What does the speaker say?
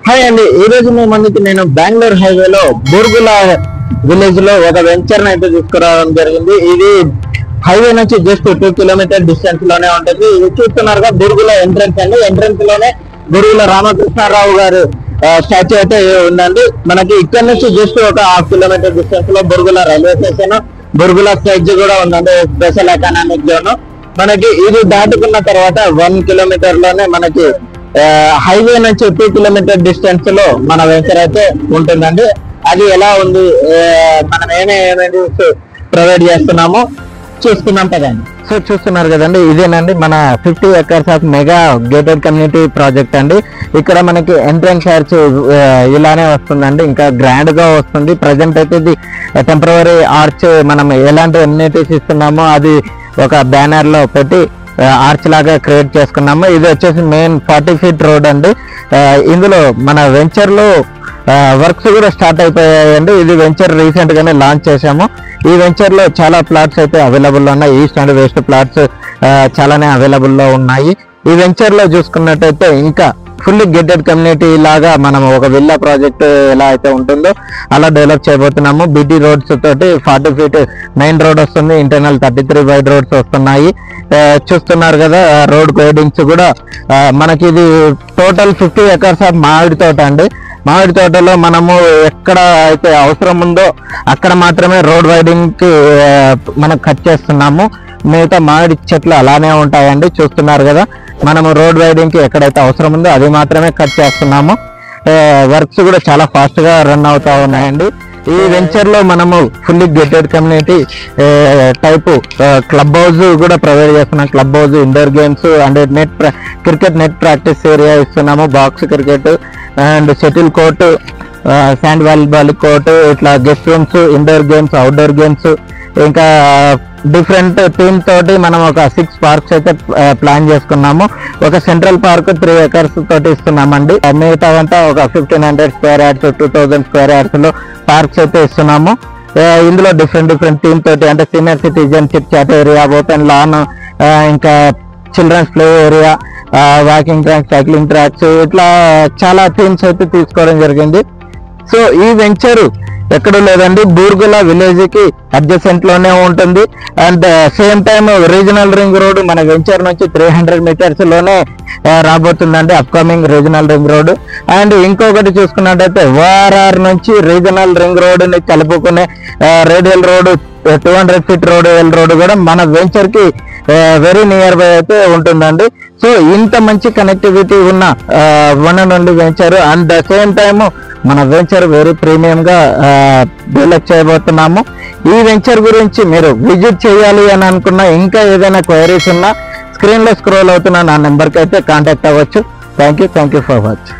Hi అండి, ఈ రోజు మీ ముందుకి నేను బెంగళూరు హైవేలో బుర్గుల విలేజ్ లో ఒక వెంచర్ అయితే తీసుకురావడం జరిగింది. ఇది హైవే నుంచి జస్ట్ 2 కిలోమీటర్ డిస్టెన్స్ లోనే ఉంటుంది. ఇది చూస్తున్నారుగా బుర్గుల ఎంట్రన్స్ అండి. ఎంట్రన్స్ లోనే బుర్గుల రామకృష్ణారావు గారు స్టాచ్యూ అయితే ఉందండి. మనకి ఇక్కడ నుంచి జస్ట్ ఒక 1/2 కిలోమీటర్ డిస్టెన్స్ లో Burgula railway station, Burgula stage కూడా ఉందండి, స్పెషల్ ఎకనామిక్ జోన్. మనకి ఇది దాటుకున్న తర్వాత 1 కిలోమీటర్ లోనే మనకి హైవే నుంచి 2 కిలోమీటర్ డిస్టెన్స్ లో మన వెంచర్ అయితే ఉంటుందండి. అది ఎలా ఉంది, మనం ఏమేమి ప్రొవైడ్ చేస్తున్నామో చూసుకున్నాం కదండి. సో చూస్తున్నారు కదండి, ఇదేనండి మన 50 acres of mega gated community project అండి. ఇక్కడ మనకి ఎంట్రన్స్ ఆర్చ్ ఇలానే వస్తుందండి, ఇంకా గ్రాండ్ గా వస్తుంది. ప్రజెంట్ అయితే ఇది టెంపరరీ ఆర్చ్ మనం ఎలాంటి ఎమ్యూనిటీస్ ఇస్తున్నామో అది ఒక బ్యానర్ లో పెట్టి ఆర్చ్ లాగా క్రియేట్ చేసుకున్నాము. ఇది వచ్చేసి మెయిన్ 40 feet రోడ్ అండి. ఇందులో మన వెంచర్ లో వర్క్స్ కూడా స్టార్ట్ అయిపోయాయండి. ఇది వెంచర్ రీసెంట్ గానే లాంచ్ చేశాము. ఈ వెంచర్ లో చాలా ప్లాట్స్ అయితే అవైలబుల్ లో ఉన్నాయి. ఈస్ట్ అండ్ వెస్ట్ ప్లాట్స్ చాలానే అవైలబుల్ లో ఉన్నాయి. ఈ వెంచర్ లో చూసుకున్నట్టయితే ఇంకా ఫుల్లీ గేటెడ్ కమ్యూనిటీ లాగా మనం ఒక విల్లా ప్రాజెక్ట్ ఎలా అయితే ఉంటుందో అలా డెవలప్ చేయబోతున్నాము. బీటీ రోడ్స్ తోటి 40 feet మెయిన్ రోడ్ వస్తుంది, ఇంటర్నల్ 33 వైడ్ రోడ్స్ వస్తున్నాయి. చూస్తున్నారు కదా, రోడ్ గ్రేడింగ్స్ కూడా మనకి ఇది టోటల్ 50 acres ఆఫ్ మామిడి తోట అండి. మామిడి తోటలో మనము ఎక్కడ అయితే అవసరం ఉందో అక్కడ మాత్రమే రోడ్ వైడింగ్ కి మనం కట్ చేస్తున్నాము. మిగతా మామిడి చెట్లు అలానే ఉంటాయండి. చూస్తున్నారు కదా, మనము రోడ్ వైడింగ్ కి ఎక్కడైతే అవసరం ఉందో అది మాత్రమే కట్ చేస్తున్నాము. వర్క్స్ కూడా చాలా ఫాస్ట్ గా రన్ అవుతా ఉన్నాయండి. ఈ వెంచర్ లో మనము fully gated community type club house కూడా ప్రొవైడ్ చేస్తున్నాం. Club house, indoor games and cricket net practice area ఇస్తున్నాము. Box cricket and shuttle court, sand volleyball court, ఇట్లా guest rooms, indoor games, outdoor games, ఇంకా different theme తోటి మనం ఒక 6 parks అయితే plan చేసుకున్నాము. ఒక సెంట్రల్ పార్క్ 3 acres తోటి ఇస్తున్నామండి. మిగతా అంతా ఒక 1500 square yards, 2000 square yards లో పార్క్స్ అయితే ఇస్తున్నాము. ఇందులో డిఫరెంట్ థీమ్ తోటి, అంటే senior citizen chit chat area, open lawn, ఇంకా children's play area, walking tracks, cycling tracks, ఇట్లా చాలా థీమ్స్ అయితే తీసుకోవడం జరిగింది. సో ఈ వెంచర్ ఎక్కడో లేదండి, బూర్గుల విలేజ్ కి అడ్జసెంట్ లోనే ఉంటుంది. And same time regional ring road మన వెంచర్ నుంచి 300 meters లోనే రాబోతుందండి, upcoming regional ring road. And ఇంకొకటి చూసుకున్నట్టయితే ఓఆర్ఆర్ నుంచి రీజనల్ రింగ్ రోడ్ ని కలుపుకునే రేడియల్ రోడ్ 200 feet రోడ్ కూడా మన వెంచర్ కి వెరీ నియర్ బై అయితే ఉంటుందండి. సో ఇంత మంచి కనెక్టివిటీ ఉన్న one and only venture. And the same time మన వెంచర్ వెరీ ప్రీమియం గా డెవలప్ చేయబోతున్నాము. ఈ వెంచర్ గురించి మీరు విజిట్ చేయాలి అని అనుకున్నా, ఇంకా ఏదైనా క్వైరీస్ ఉన్నా స్క్రీన్ లో స్క్రోల్ అవుతున్న నా నెంబర్కి అయితే కాంటాక్ట్ అవ్వచ్చు. Thank you for watching.